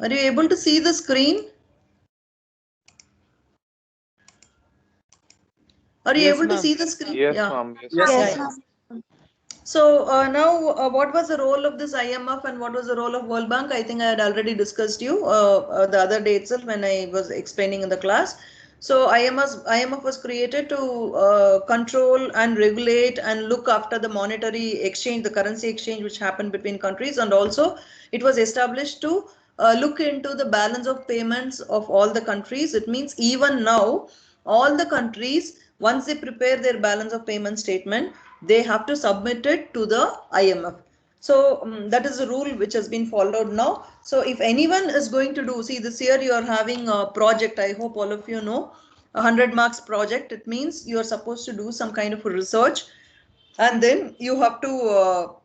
Are you able to see the screen? Are you Yes, able to ma'am. see the screen? Yes, Yeah. ma'am. Yes, Yes, ma'am. Yeah, yes. yeah. So now, what was the role of this IMF and what was the role of World Bank? I think I had already discussed you the other day itself when I was explaining in the class. So IMF was created to control and regulate and look after the monetary exchange, the currency exchange which happened between countries, and also it was established to look into the balance of payments of all the countries. It means even now, all the countries, once they prepare their balance of payment statement, they have to submit it to the IMF. So that is the rule which has been followed now. So if anyone is going to do, see, this year you are having a project, I hope all of you know, 100 marks project. It means you are supposed to do some kind of a research, and then you have to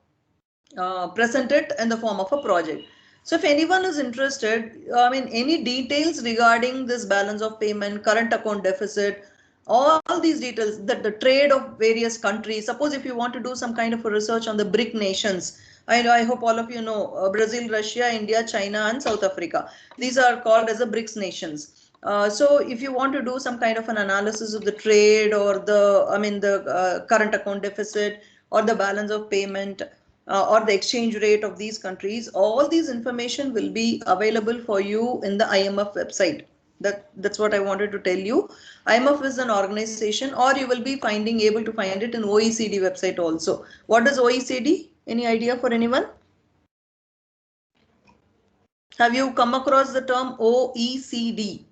present it in the form of a project. So if anyone is interested, I mean, any details regarding this balance of payment, current account deficit, all these details, that the trade of various countries, suppose if you want to do some kind of a research on the BRIC nations, I hope all of you know Brazil, Russia, India, China and South Africa. These are called as the BRICS nations. So if you want to do some kind of an analysis of the trade or the current account deficit or the balance of payment, or the exchange rate of these countries, all these information will be available for you in the IMF website. That's what I wanted to tell you. IMF is an organization, or you will be able to find it in OECD website also. What is OECD? Any idea for anyone? Have you come across the term OECD?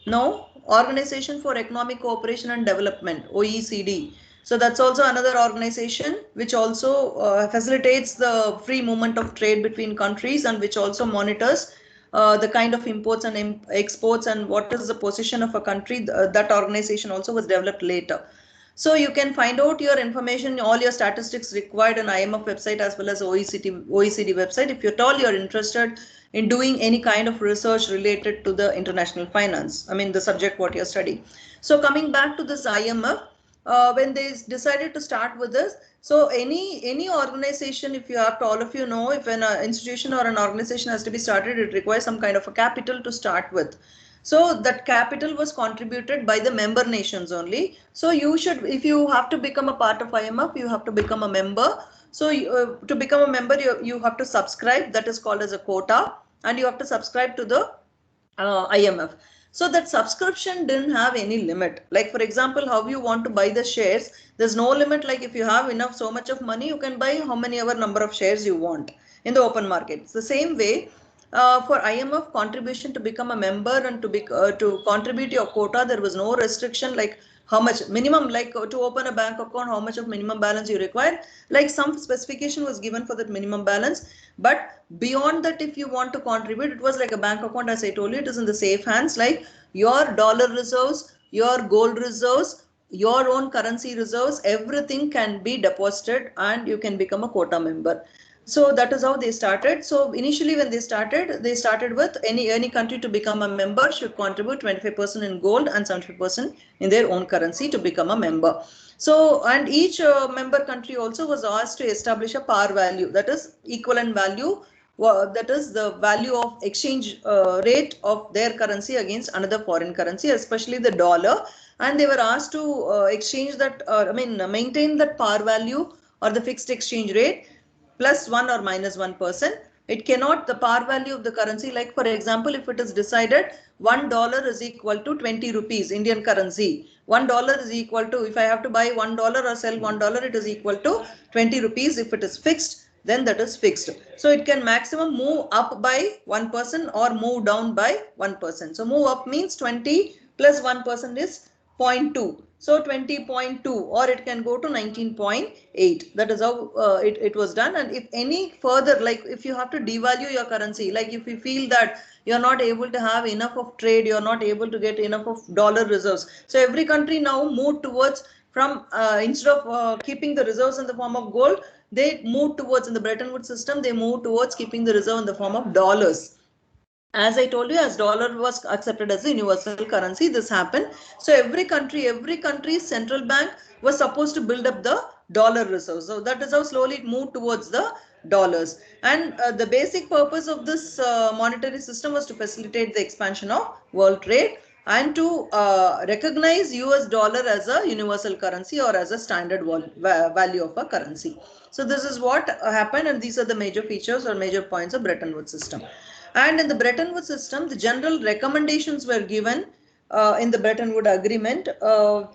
No? Organization for Economic Cooperation and Development, OECD. So that's also another organization which also facilitates the free movement of trade between countries, and which also monitors the kind of imports and exports and what is the position of a country. That organization also was developed later. So you can find out your information, all your statistics required on IMF website as well as OECD website, if at all you're interested in doing any kind of research related to the international finance. I mean the subject what you're studying. So coming back to this IMF, when they decided to start with this, so any organization, if you have to, all of you know, if an institution or an organization has to be started, it requires some kind of a capital to start with. So that capital was contributed by the member nations only. So you should, if you have to become a part of IMF, you have to become a member. So to become a member, you have to subscribe. That is called as a quota, and you have to subscribe to the IMF. So that subscription didn't have any limit. Like for example, how you want to buy the shares, there's no limit. Like if you have enough so much of money, you can buy how many ever number of shares you want in the open market. It's the same way for IMF contribution to become a member and to contribute your quota, there was no restriction like how much minimum, like to open a bank account, how much of minimum balance you require. Like some specification was given for that minimum balance, but beyond that, if you want to contribute, it was like a bank account. As I told you, it is in the safe hands, like your dollar reserves, your gold reserves, your own currency reserves, everything can be deposited and you can become a quota member. So that is how they started. So initially when they started with any country to become a member should contribute 25% in gold and 70% in their own currency to become a member. So, and each member country also was asked to establish a par value, that is equivalent value, that is the value of exchange rate of their currency against another foreign currency, especially the dollar. And they were asked to exchange that, maintain that par value or the fixed exchange rate plus 1 or minus 1%. It cannot, the par value of the currency, like for example, if it is decided $1 is equal to 20 rupees Indian currency. $1 is equal to, if I have to buy $1 or sell $1, it is equal to 20 rupees. If it is fixed, then that is fixed. So it can maximum move up by 1% or move down by 1%. So move up means 20 plus 1% is 0.2. So 20.2, or it can go to 19.8. That is how it was done. And if any further, like if you have to devalue your currency, like if you feel that you're not able to have enough of trade, you're not able to get enough of dollar reserves. So every country now moved towards, from instead of keeping the reserves in the form of gold, they moved towards, in the Bretton Woods system, they moved towards keeping the reserve in the form of dollars. as I told you, as dollar was accepted as a universal currency, this happened. So every country's central bank was supposed to build up the dollar reserves. So that is how slowly it moved towards the dollars. And the basic purpose of this monetary system was to facilitate the expansion of world trade and to recognize US dollar as a universal currency or as a standard value of a currency. So this is what happened, and these are the major features or major points of Bretton Woods system. And in the Bretton Woods system, the general recommendations were given in the Bretton Woods Agreement,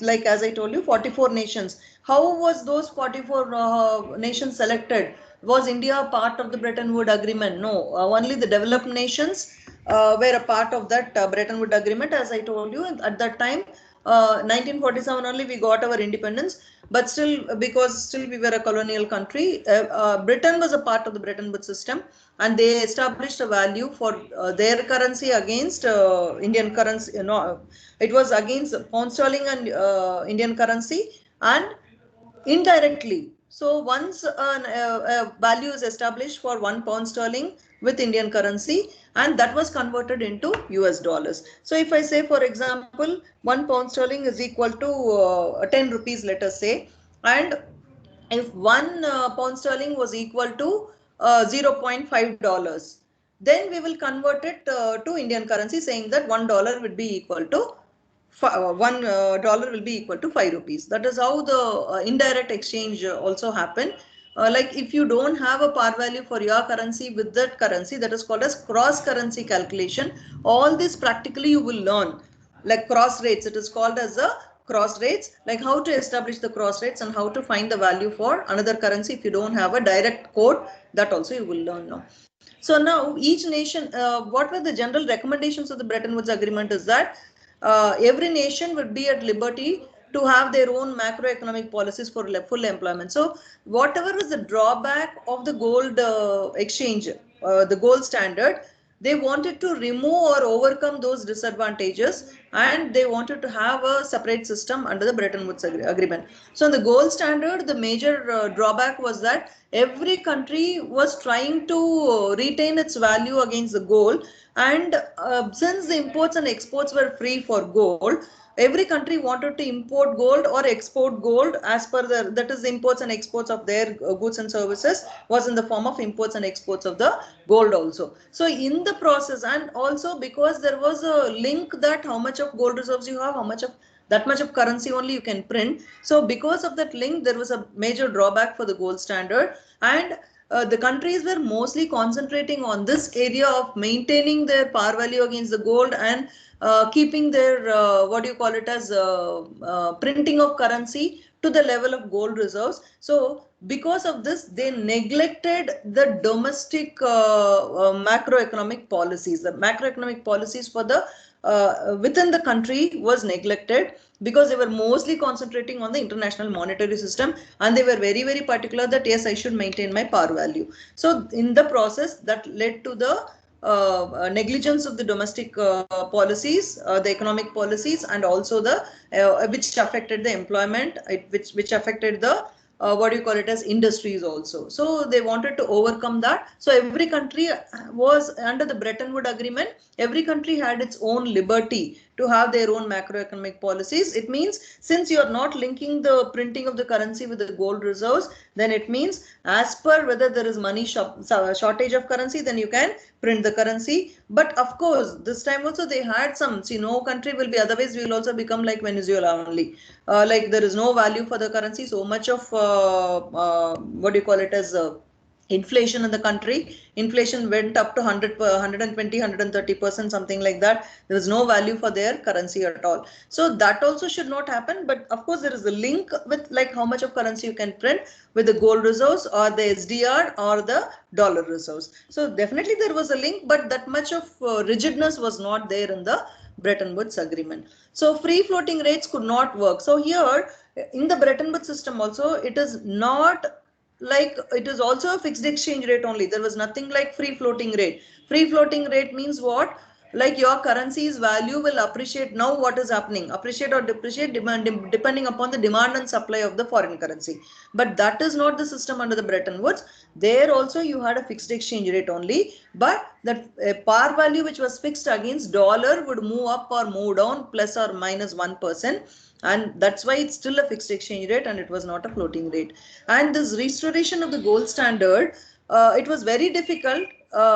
like as I told you, 44 nations. How was those 44 nations selected? Was India part of the Bretton Woods Agreement? No, only the developed nations were a part of that Bretton Woods Agreement. As I told you, at that time, 1947 only we got our independence, but still, because still we were a colonial country, Britain was a part of the Bretton Woods system, and they established a value for their currency against Indian currency. It was against pound sterling and Indian currency, and indirectly. So once a value is established for £1 sterling with Indian currency, and that was converted into US dollars. So if I say, for example, £1 sterling is equal to 10 rupees, let us say, and if £1 sterling was equal to $0.5, then we will convert it to Indian currency, saying that $1 would be equal to $1 will be equal to 5 rupees. That is how the indirect exchange also happen. Like if you don't have a par value for your currency with that currency, that is called as cross currency calculation. All this practically you will learn, like cross rates. It is called as a cross rates, like how to establish the cross rates and how to find the value for another currency if you don't have a direct code. That also you will learn now. So now each nation, what were the general recommendations of the Bretton Woods Agreement is that every nation would be at liberty to have their own macroeconomic policies for full employment. So whatever was the drawback of the gold exchange, the gold standard, they wanted to remove or overcome those disadvantages, and they wanted to have a separate system under the Bretton Woods Agreement. So in the gold standard, the major drawback was that every country was trying to retain its value against the gold, and since the imports and exports were free for gold, every country wanted to import gold or export gold as per the, that is, imports and exports of their goods and services was in the form of imports and exports of the gold also. So in the process, and also because there was a link that how much of gold reserves you have, how much of that much of currency only you can print. So because of that link, there was a major drawback for the gold standard, and the countries were mostly concentrating on this area of maintaining their par value against the gold and keeping their what do you call it as printing of currency to the level of gold reserves. So because of this, they neglected the domestic macroeconomic policies. The macroeconomic policies for the within the country was neglected, because they were mostly concentrating on the international monetary system, and they were very, very particular that yes, I should maintain my par value. So in the process, that led to the negligence of the domestic policies, the economic policies, and also the which affected the employment, which affected the what do you call it as industries also. So they wanted to overcome that. So every country was under the Bretton Woods Agreement. Every country had its own liberty to have their own macroeconomic policies. It means since you are not linking the printing of the currency with the gold reserves, then it means as per whether there is money shortage of currency, then you can print the currency. But of course, this time also they had some, see, no country will be, otherwise we will also become like Venezuela only. Like there is no value for the currency, so much of what do you call it as inflation in the country. Inflation went up to 120, 130%, something like that. There is no value for their currency at all. So that also should not happen. But of course, there is a link with like how much of currency you can print with the gold reserves or the SDR or the dollar reserves. So definitely there was a link, but that much of rigidness was not there in the Bretton Woods Agreement. So free floating rates could not work. So here in the Bretton Woods system also, it is not like, it is also a fixed exchange rate only. There was nothing like free floating rate. Free floating rate means what? like your currency's value will appreciate. Now what is happening? Appreciate or depreciate depending upon the demand and supply of the foreign currency. But that is not the system under the Bretton Woods. There also you had a fixed exchange rate only, but that par value which was fixed against dollar would move up or move down plus or minus 1%. And that's why it's still a fixed exchange rate and it was not a floating rate. And this restoration of the gold standard, it was very difficult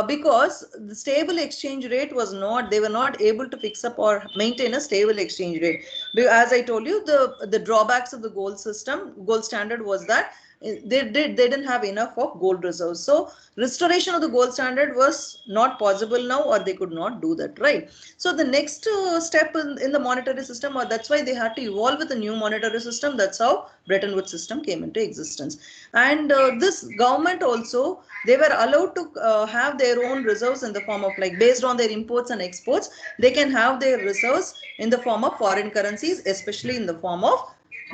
because the stable exchange rate was not, they were not able to fix up or maintain a stable exchange rate. As I told you, the drawbacks of the gold system, gold standard was that they didn't have enough of gold reserves. So restoration of the gold standard was not possible now, or they could not do that, right? So the next step in the monetary system, or that's why they had to evolve with a new monetary system. That's how Bretton Woods system came into existence. And this government also, they were allowed to have their own reserves in the form of, like, based on their imports and exports, they can have their reserves in the form of foreign currencies, especially in the form of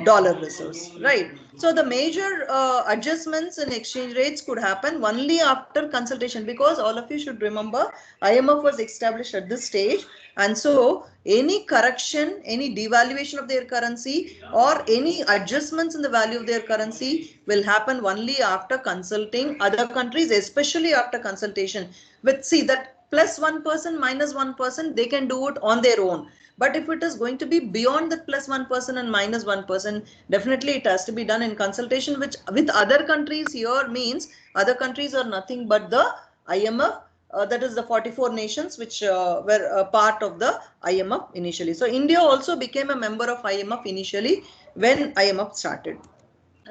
dollar reserves, right? So the major adjustments in exchange rates could happen only after consultation, because all of you should remember IMF was established at this stage, and so any correction, any devaluation of their currency or any adjustments in the value of their currency will happen only after consulting other countries, especially after consultation with, see, that plus 1%, minus 1%, they can do it on their own. But if it is going to be beyond that plus 1% and minus 1%, definitely it has to be done in consultation, which with other countries here means other countries are nothing but the IMF, that is the 44 nations which were part of the IMF initially. So India also became a member of IMF initially when IMF started,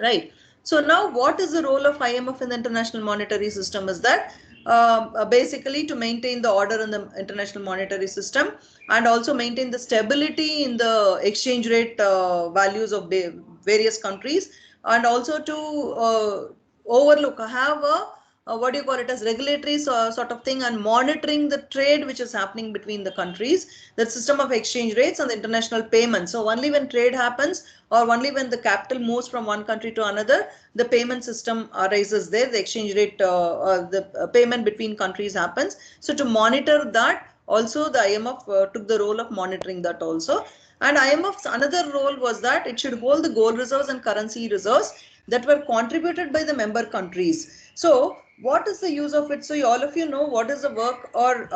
right? So now what is the role of IMF in the international monetary system is that basically to maintain the order in the international monetary system and also maintain the stability in the exchange rate values of various countries, and also to overlook, have a what do you call it, as regulatory sort of thing, and monitoring the trade which is happening between the countries, the system of exchange rates and the international payments. So only when trade happens, or only when the capital moves from one country to another, the payment system arises there, the exchange rate, the payment between countries happens. So to monitor that also, the IMF took the role of monitoring that also. And IMF's another role was that it should hold the gold reserves and currency reserves that were contributed by the member countries. So what is the use of it? So all of you know what is the work, or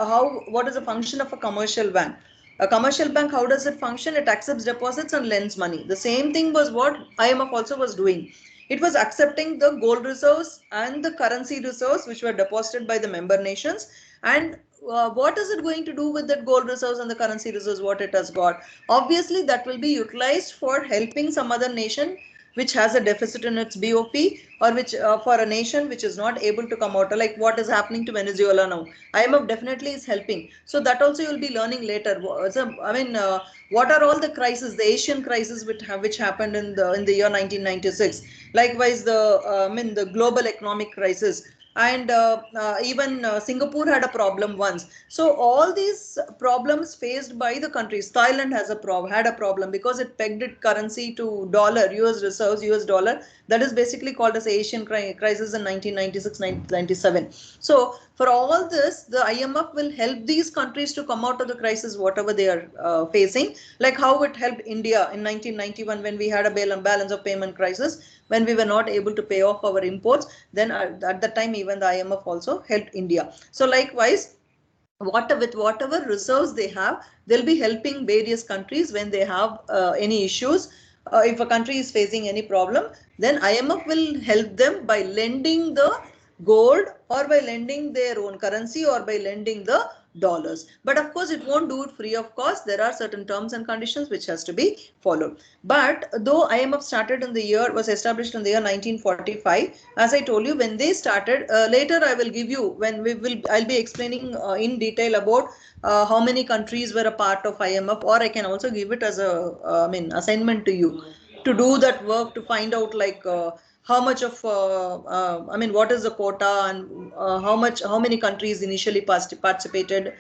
what is the function of a commercial bank. A commercial bank, how does it function? It accepts deposits and lends money. The same thing was what IMF also was doing. It was accepting the gold reserves and the currency reserves which were deposited by the member nations. And what is it going to do with that gold reserves and the currency reserves, what it has got? Obviously, that will be utilized for helping some other nation which has a deficit in its BOP, or which for a nation which is not able to come out, like what is happening to Venezuela now. IMF definitely is helping. So that also you will be learning later. So, I mean, what are all the crises, the Asian crisis which happened in the year 1996. Likewise, the global economic crisis, and even Singapore had a problem once. So all these problems faced by the countries. Thailand had a problem because it pegged its currency to dollar, US reserves, US dollar. That is basically called as Asian crisis in 1996-97. So for all this, the IMF will help these countries to come out of the crisis, whatever they are facing, like how it helped India in 1991 when we had a balance of payment crisis, when we were not able to pay off our imports. Then at that time, even the IMF also helped India. So likewise, with whatever reserves they have, they'll be helping various countries when they have any issues. If a country is facing any problem, then IMF will help them by lending the gold, or by lending their own currency, or by lending the dollars. But of course, it won't do it free of cost. There are certain terms and conditions which has to be followed. But though IMF was established in the year 1945, as I told you, when they started, later I will give you, I'll be explaining in detail about how many countries were a part of IMF, or I can also give it as a assignment to you to do that work, to find out like how much of what is the quota, and how many countries initially participated,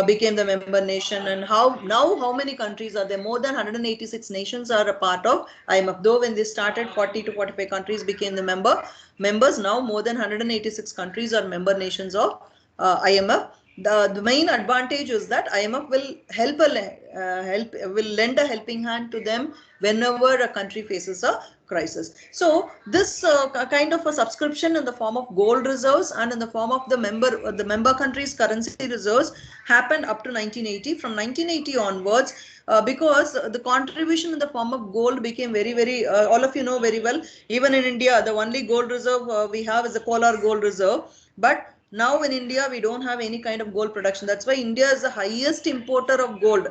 became the member nation, and how many countries are there. More than 186 nations are a part of IMF. Though when they started, 40 to 45 countries became the members. Now more than 186 countries are member nations of IMF. the main advantage is that IMF will will lend a helping hand to them whenever a country faces a crisis. So this kind of a subscription in the form of gold reserves and in the form of the member countries' currency reserves happened up to 1980. From 1980 onwards, because the contribution in the form of gold became very all of you know very well, even in India the only gold reserve we have is the Kolar gold reserve. But now in India we don't have any kind of gold production. That's why India is the highest importer of gold.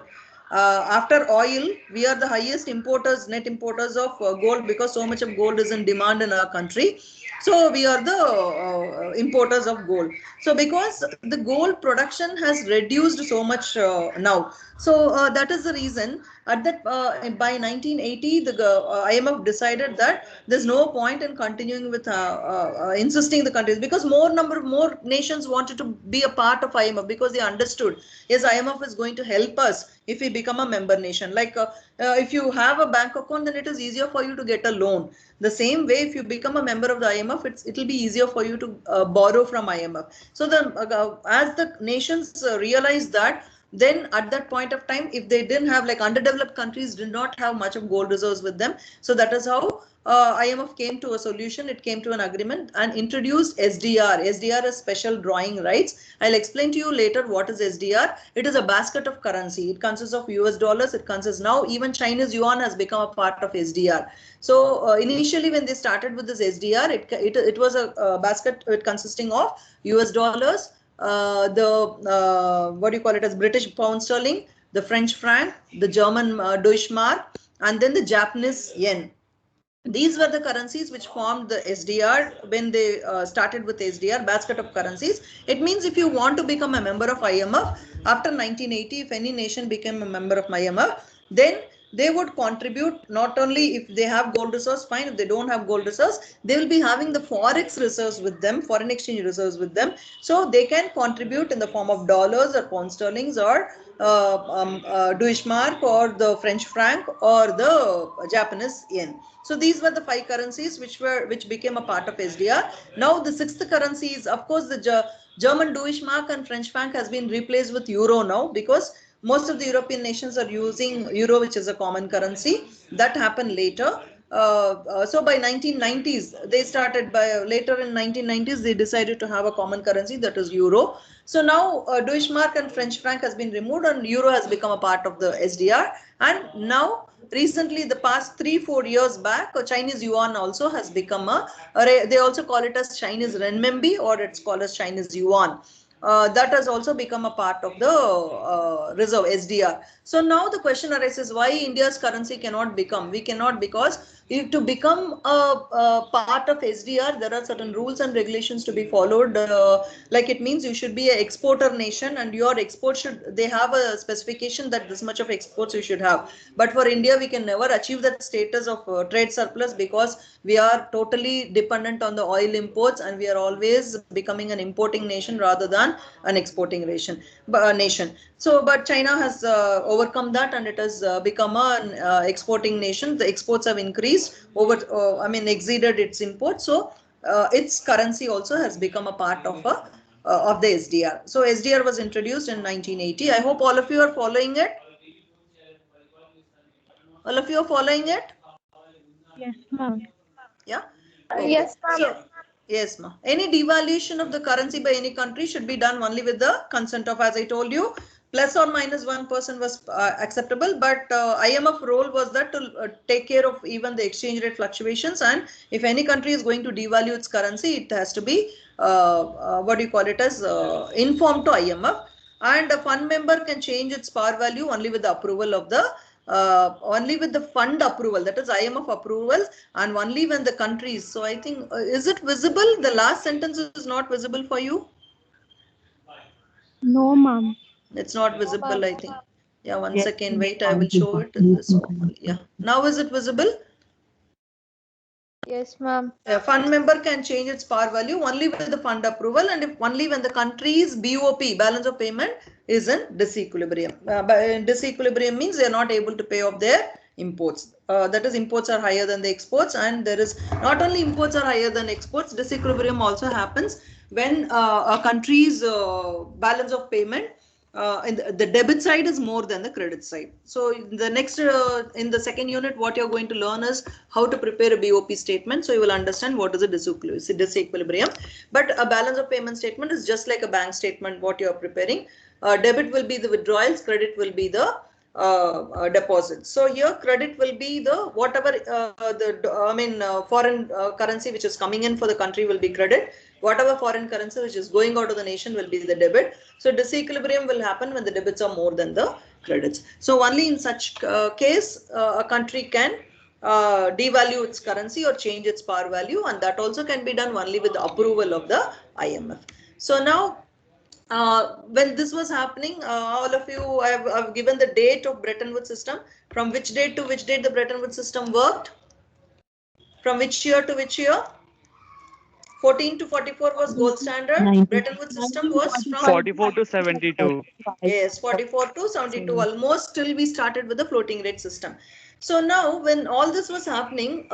After oil, we are the highest importers, net importers of gold, because so much of gold is in demand in our country. So we are the importers of gold. So because the gold production has reduced so much now, so that is the reason at that by 1980 the IMF decided that there's no point in continuing with insisting the countries, because more nations wanted to be a part of IMF, because they understood, yes, IMF is going to help us if we become a member nation. Like if you have a bank account, then it is easier for you to get a loan. The same way, if you become a member of the IMF, it'll be easier for you to borrow from IMF. So as the nations realize that, then at that point of time, if they didn't have, like underdeveloped countries did not have much of gold reserves with them, so that is how IMF came to a solution. It came to an agreement and introduced SDR. SDR is special drawing rights. I'll explain to you later what is SDR. It is a basket of currency. It consists of US dollars. It consists, now even Chinese yuan has become a part of SDR. So initially when they started with this SDR, it was a basket consisting of US dollars, what do you call it as British pound sterling, the French franc, the German Deutschmark, and then the Japanese yen. These were the currencies which formed the SDR when they started with SDR, basket of currencies. It means if you want to become a member of IMF after 1980, if any nation became a member of IMF, then they would contribute. Not only if they have gold reserves, fine. If they don't have gold reserves, they will be having the forex reserves with them, foreign exchange reserves with them. So they can contribute in the form of dollars or pound sterlings or Deutschmark or the French franc or the Japanese yen. So these were the 5 currencies which became a part of SDR. Now the 6th currency is, of course, the German Deutschmark and French franc has been replaced with euro now, because most of the European nations are using euro, which is a common currency. That happened later. So by 1990s, they started later in 1990s, they decided to have a common currency, that is euro. So now Deutschmark and French franc has been removed and euro has become a part of the SDR. And now recently, the past 3-4 years back, Chinese yuan also has become they also call it as Chinese renminbi, or it's called as Chinese yuan. That has also become a part of the reserve SDR. So now the question arises, why India's currency cannot become? We cannot, because if to become a part of SDR, there are certain rules and regulations to be followed. Like it means you should be an exporter nation, and your export they have a specification that this much of exports you should have. But for India, we can never achieve that status of trade surplus, because we are totally dependent on the oil imports, and we are always becoming an importing nation rather than an exporting nation. So, but China has overcome that, and it has become an exporting nation. The exports have increased exceeded its imports. So its currency also has become a part of the SDR. So SDR was introduced in 1980. I hope all of you are following it. All of you are following it? Yes, ma'am. Yeah? Okay. Yes, ma'am. So, yes, ma'am. Any devaluation of the currency by any country should be done only with the consent of, as I told you, plus or minus 1% was acceptable, but IMF role was that to take care of even the exchange rate fluctuations, and if any country is going to devalue its currency, it has to be informed to IMF, and a fund member can change its par value only with the approval of the only with the fund approval, that is IMF approval, and only when the countries. So I think, is it visible? The last sentence is not visible for you? No, ma'am. It's not visible, I think. Yeah, one second, wait, I will show it in this one. Yeah, now is it visible? Yes, ma'am. A fund member can change its par value only with the fund approval, and if only when the country's BOP, balance of payment, is in disequilibrium. Disequilibrium means they are not able to pay off their imports. That is, imports are higher than the exports, and there is not only imports are higher than exports, disequilibrium also happens when a country's balance of payment in the debit side is more than the credit side. So the next in the second unit, what you're going to learn is how to prepare a BOP statement. So you will understand what is a disequilibrium. But a balance of payment statement is just like a bank statement. What you are preparing, debit will be the withdrawals, credit will be the deposits. So here credit will be the whatever foreign currency which is coming in for the country will be credit. Whatever foreign currency which is going out of the nation will be the debit. So disequilibrium will happen when the debits are more than the credits. So only in such case a country can devalue its currency or change its par value, and that also can be done only with the approval of the IMF. So now when this was happening, all of you, I've given the date of Bretton Woods system. From which date to which date the Bretton Woods system worked? From which year to which year? 14 to 44 was gold standard. 19. Bretton Woods system was from 44 to 72. yes, 44 to 72, almost till we started with the floating rate system. So now when all this was happening,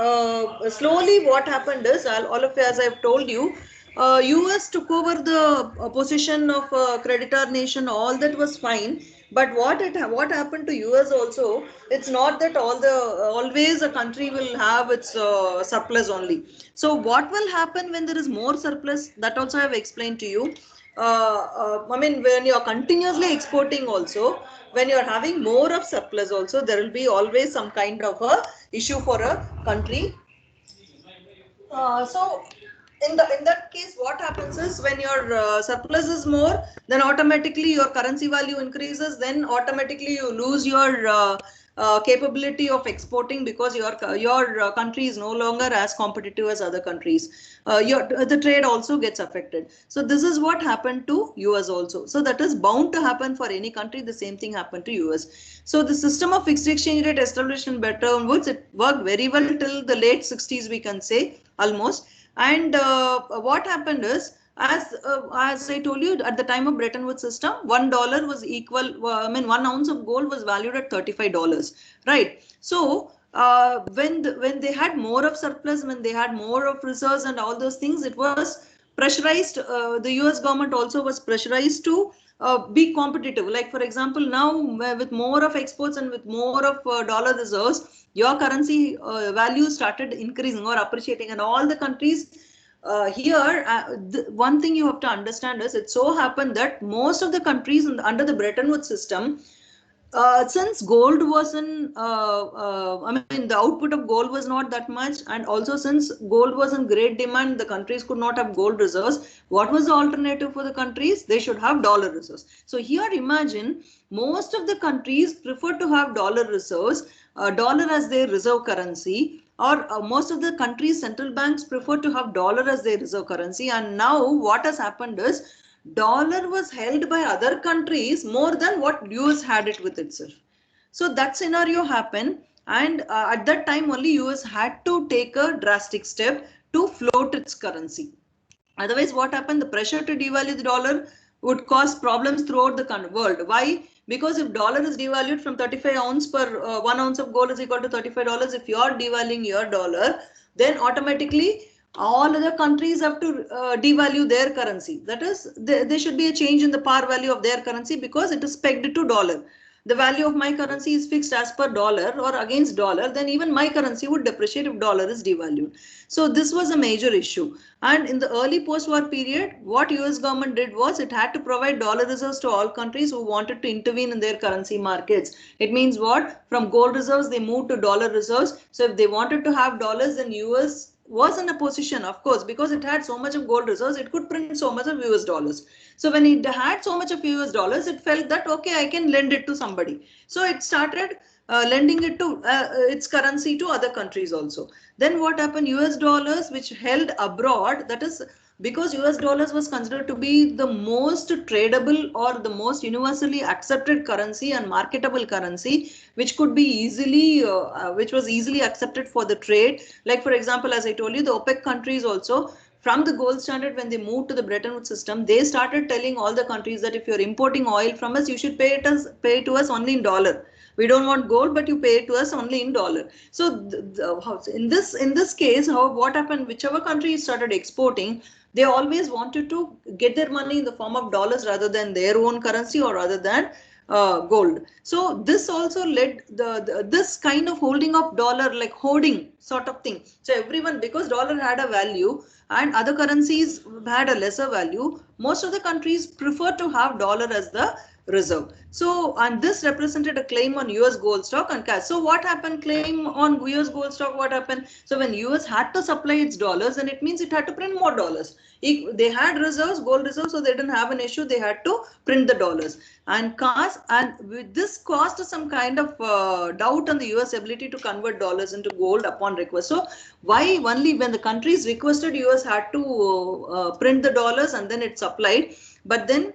slowly what happened is, all of you, as I've told you, US took over the position of creditor nation. All that was fine, but what happened to US also, it's not that always a country will have its surplus only. So what will happen when there is more surplus, that also I have explained to you. I mean, when you are continuously exporting also, when you are having more of surplus also, there will be always some kind of a issue for a country. So in that case, what happens is, when your surplus is more, then automatically your currency value increases, then automatically you lose your capability of exporting, because your country is no longer as competitive as other countries. The trade also gets affected. So this is what happened to US also. So that is bound to happen for any country. The same thing happened to US. So the system of fixed exchange rate established in Bretton Woods, it worked very well till the late 60s, we can say, almost. And what happened is, as I told you, at the time of Bretton Woods system, $1 was equal, 1 ounce of gold was valued at $35, right? So when they had more of surplus, when they had more of reserves and all those things, it was pressurized. The US government also was pressurized to be competitive. Like, for example, now with more of exports and with more of dollar reserves, your currency value started increasing or appreciating, and all the countries here, one thing you have to understand is, it so happened that most of the countries under the Bretton Woods system, since gold was the output of gold was not that much, and also since gold was in great demand, the countries could not have gold reserves. What was the alternative for the countries? They should have dollar reserves. So here, imagine, most of the countries prefer to have dollar reserves, dollar as their reserve currency, or most of the countries' central banks prefer to have dollar as their reserve currency. And now what has happened is, dollar was held by other countries more than what US had it with itself. So that scenario happened, and at that time only US had to take a drastic step to float its currency. Otherwise, what happened? The pressure to devalue the dollar would cause problems throughout the world. Why? Because if dollar is devalued from 35 ounce per 1 ounce of gold is equal to $35, if you are devaluing your dollar, then automatically all other countries have to devalue their currency. That is, there should be a change in the par value of their currency, because it is pegged to dollar. The value of my currency is fixed as per dollar or against dollar, then even my currency would depreciate if dollar is devalued. So this was a major issue. And in the early post-war period, what US government did was, it had to provide dollar reserves to all countries who wanted to intervene in their currency markets. It means what? From gold reserves, they moved to dollar reserves. So if they wanted to have dollars, then US was in a position, of course, because it had so much of gold reserves, it could print so much of US dollars. So when it had so much of US dollars, it felt that, okay, I can lend it to somebody. So it started lending it to its currency to other countries also. Then what happened? US dollars, which held abroad, that is, because US dollars was considered to be the most tradable or the most universally accepted currency and marketable currency, which could be easily, which was easily accepted for the trade. Like, for example, as I told you, the OPEC countries also, from the gold standard, when they moved to the Bretton Woods system, they started telling all the countries that if you're importing oil from us, you should pay to us only in dollar. We don't want gold, but you pay it to us only in dollar. So in this case, what happened? Whichever country started exporting, they always wanted to get their money in the form of dollars rather than their own currency or rather than gold. So this also led this kind of holding of dollar, like hoarding sort of thing. So everyone, because dollar had a value and other currencies had a lesser value, most of the countries prefer to have dollar as the reserve. So, and this represented a claim on US gold stock and cash. So what happened? Claim on US gold stock, what happened? So when US had to supply its dollars, then it means it had to print more dollars. They had reserves, gold reserves, so they didn't have an issue. They had to print the dollars. And this caused some kind of doubt on the US ability to convert dollars into gold upon request. So why only when the countries requested, US had to print the dollars and then it supplied. But then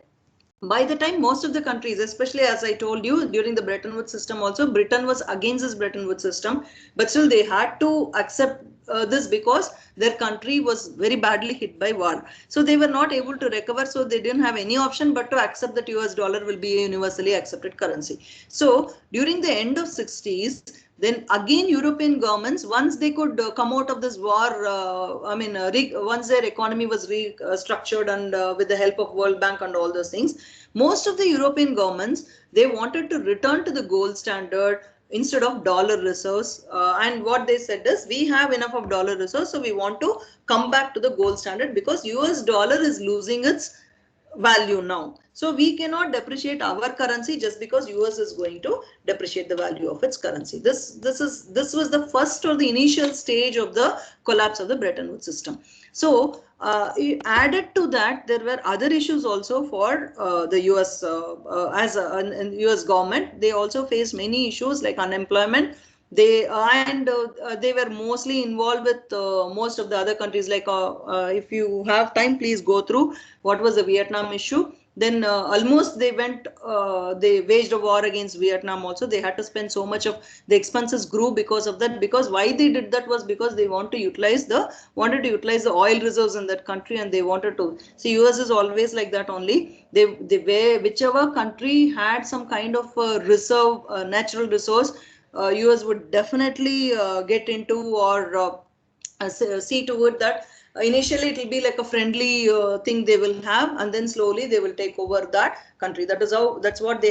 by the time most of the countries, especially as I told you during the Bretton Woods system also, Britain was against this Bretton Woods system, but still they had to accept this because their country was very badly hit by war. So they were not able to recover, so they didn't have any option but to accept that US dollar will be a universally accepted currency. So during the end of 60s, then again European governments, once they could come out of this war, once their economy was restructured and with the help of World Bank and all those things, most of the European governments, they wanted to return to the gold standard instead of dollar reserves. And what they said is, we have enough of dollar reserves, so we want to come back to the gold standard because US dollar is losing its value now. So we cannot depreciate our currency just because US is going to depreciate the value of its currency. This was the first or the initial stage of the collapse of the Bretton Woods system. So added to that, there were other issues also for the US US government. They also faced many issues like unemployment. They were mostly involved with most of the other countries. Like if you have time, please go through what was the Vietnam issue. Then almost they waged a war against Vietnam also. They had to spend so much of the expenses grew because of that. Because why they did that was because they wanted to utilize the oil reserves in that country, and they wanted to see. US is always like that only. Whichever country had some kind of reserve, natural resource, US would definitely get into or see to it that initially it will be like a friendly thing they will have, and then slowly they will take over that country. That's what they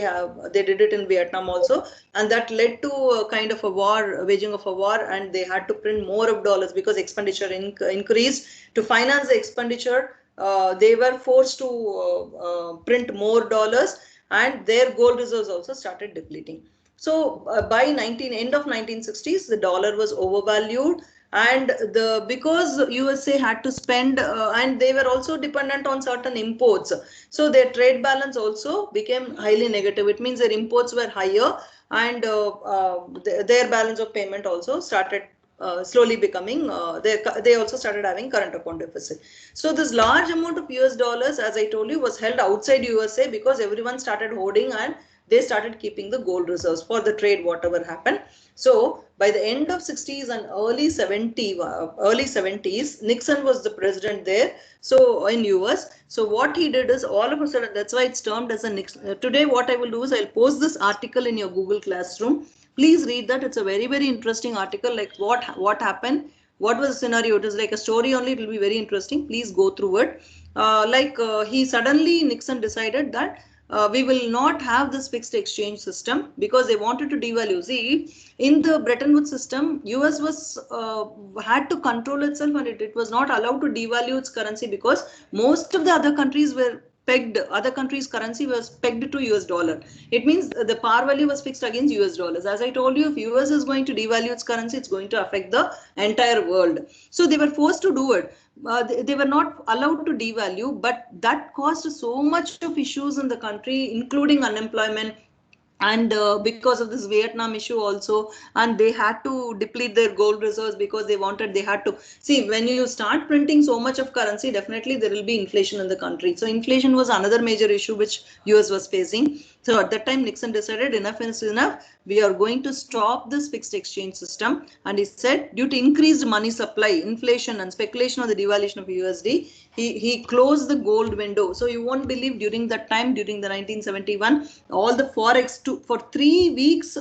did it in Vietnam also, and that led to a kind of a war, waging of a war, and they had to print more of dollars because expenditure increased. To finance the expenditure, they were forced to print more dollars, and their gold reserves also started depleting. So by end of 1960s, the dollar was overvalued, and because USA had to spend and they were also dependent on certain imports, so their trade balance also became highly negative. It means their imports were higher, and their balance of payment also started slowly becoming, they also started having current account deficit. So this large amount of US dollars, as I told you, was held outside USA because everyone started hoarding and they started keeping the gold reserves for the trade, whatever happened. So by the end of 60s and early 70s, Nixon was the president there. So in US, so what he did is all of a sudden, that's why it's termed as a Nixon. Today, what I will do is I'll post this article in your Google Classroom. Please read that. It's a very, very interesting article. Like what happened, what was the scenario? It is like a story only. It will be very interesting. Please go through it. Nixon decided that we will not have this fixed exchange system because they wanted to devalue. See, in the Bretton Woods system, US was had to control itself, and it was not allowed to devalue its currency because most of the other countries were pegged, other countries' currency was pegged to US dollar. It means the par value was fixed against US dollars. As I told you, if US is going to devalue its currency, it's going to affect the entire world. So they were forced to do it. They were not allowed to devalue, but that caused so much of issues in the country, including unemployment. And because of this Vietnam issue also, and they had to deplete their gold reserves because they had to see, when you start printing so much of currency, definitely there will be inflation in the country. So inflation was another major issue which US was facing. So at that time, Nixon decided enough is enough. We are going to stop this fixed exchange system. And he said, due to increased money supply, inflation and speculation on the devaluation of USD, he closed the gold window. So you won't believe, during that time, during the 1971, all the forex for 3 weeks,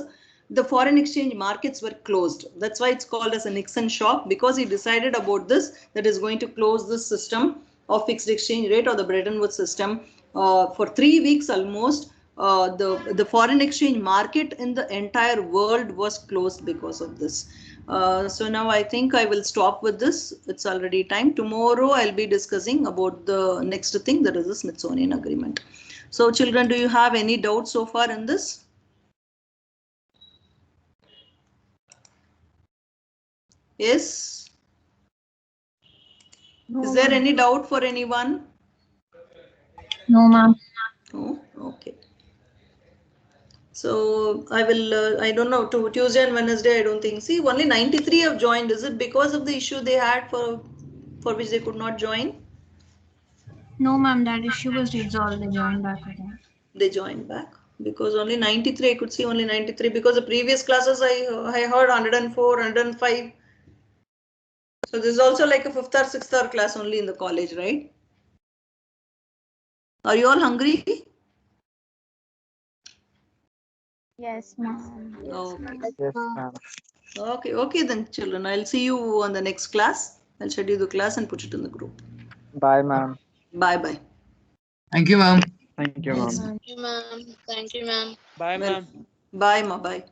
the foreign exchange markets were closed. That's why it's called as a Nixon shock, because he decided about this, that is going to close this system of fixed exchange rate or the Bretton Woods system. For 3 weeks almost, the foreign exchange market in the entire world was closed because of this. So now I think I will stop with this. It's already time. Tomorrow I'll be discussing about the next thing, that is the Smithsonian Agreement. So children, do you have any doubts so far in this? Yes? No, Is there ma'am. any doubt for anyone? No, ma'am. Oh, okay. So I will, I don't know, to Tuesday and Wednesday, I don't think. See, only 93 have joined. Is it because of the issue they had for which they could not join? No, ma'am. That issue was resolved. They joined back again. They joined back because only 93, I could see only 93, because the previous classes I heard 104, 105. So this is also like a 5th or 6th hour class only in the college, right? Are you all hungry? Yes, ma'am. Okay. Yes, ma'am. Okay then children, I'll see you on the next class. I'll schedule the class and put it in the group. Bye, ma'am. Bye. Thank you, ma'am. Thank you, Yes. ma'am. Thank you, ma'am. Thank you, ma'am. Bye, Well, ma'am. bye ma, bye.